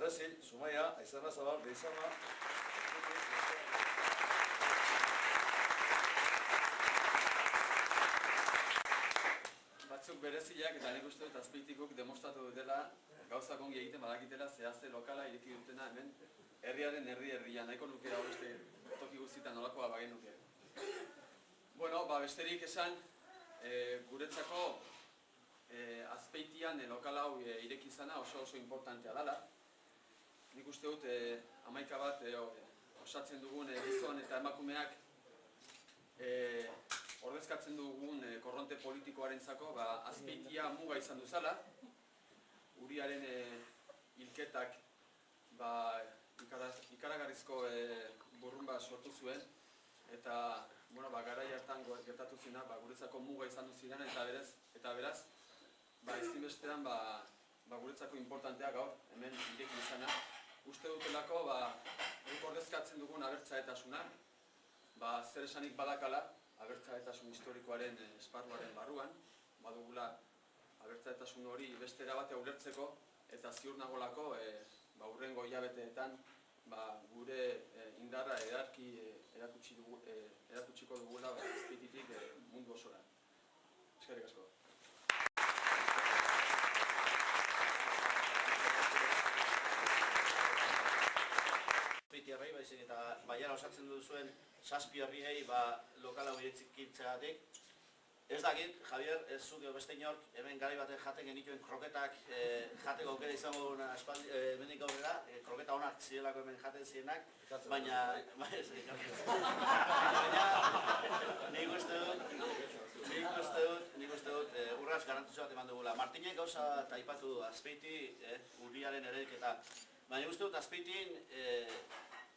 berezi, Zumaia, Aizarra Zabal, Deizama. Batzuk bereziak eta nik uste dut Azpeitikok demostratu dutela gauzak ongi egiten badakitela zehazte lokala ireki dutena hemen herriaren erdi-erdia, nahiko nuke hau beste toki guztietan nolakoa bagen nuke. Bueno, besterik esan, guretzako Azpeitian lokal hau ireki izana oso importantea dela. Nik uste dut 11 bat osatzen dugun gizon eta emakumeak ordezkatzen dugun korronte politikoarentzako Azpeitia muga izan duzala. Uriaren hilketak ikaragarrizko burrunba sortu zuen eta garai hartan gertatu zena guretzako muga izan duziren eta beraz ezinbestean guretzako importantea gaur hemen ireki izana. Uste dutelako guk ordezkatzen dugun abertzaletasuna zer esanik badakala abertzaletasun historikoaren esparruaren barruan, badugula abertzaletasun hori beste era batean ulertzeko eta ziur nagolako hurrengo hilabeteetan gure indarra erakutsiko dugula Azpeititik mundu osora. Eskerrik asko. Azpeitiarrei, baizik eta Baiara osatzen duzuen 7 herriei lokal hau irekitzeagatik. Ez dakit, Javier, ez zuk beste inork, hemen garai baten jaten genituen kroketak jateko aukera izango hemendik aurrera, kroketa onak zirelako hemen jaten zirenak, baina nik uste dut urrats garrantzitsu bat eman dugula. Martinek gauza aipatu du Azpeiti, Urriaren erailketa. Baina uste dut Azpeitin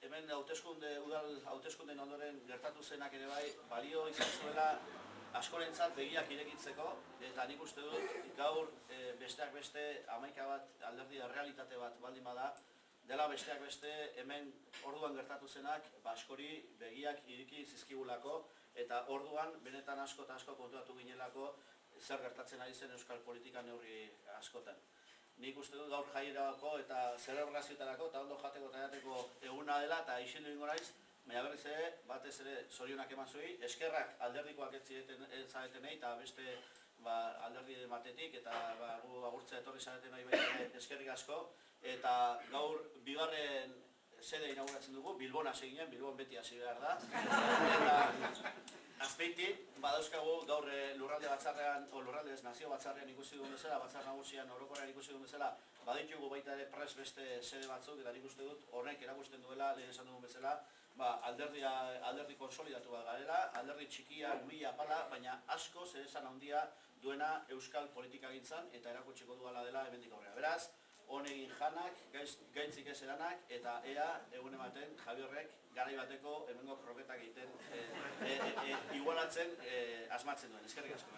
hemen udal hauteskundeen ondoren gertatu zenak ere bai balio izan zuela askorentzat begiak irekitzeko, eta nik uste dut gaur besteak beste 11 bat alderdi errealitate bat baldin bada, dela besteak beste hemen orduan gertatu zenak askori begiak ireki zizkigulako, eta orduan benetan asko eta asko konturatu ginelako zer gertatzen ari zen euskal politika neurri askotan. Nik uste dut gaur jaierako eta zelebrrazioetarako eta ondo jateko eta jateko eguna dela eta isildu ingo naiz, baina berriz ere, batez ere zorionak eman zuei, eskerrak alderdikoak ez zaretenei eta beste alderdi batetik eta gu agurtzea etorri zaretenei eskerrik asko, eta gaur bigarren sede inauguratzen dugu, Bilbon hasi ginen, Bilbon beti hasi behar da, eta Azpeitin, badauzkagu gaur lurralde batzarrean, lurralde ez nazio batzarrean ikusi dugun bezala, batzar nagusian orokorrean ikusi dugun bezala, baditugu baita ere prest beste sede batzuk, eta nik uste dut horrek erakusten duela, lehen esan dugun bezala, alderdi konsolidatu bat garela, alderdi txikia, umila, pala, baina asko zer esan handia duena euskal politikagintzan eta erakutsiko duela dela hemendik aurrera. Beraz, honegin janak, gaitzik ez eranak, eta ea egun ematen Javierrek garai bateko hemengo kroketak egiten igualatzen asmatzen duen. Eskerrik asko.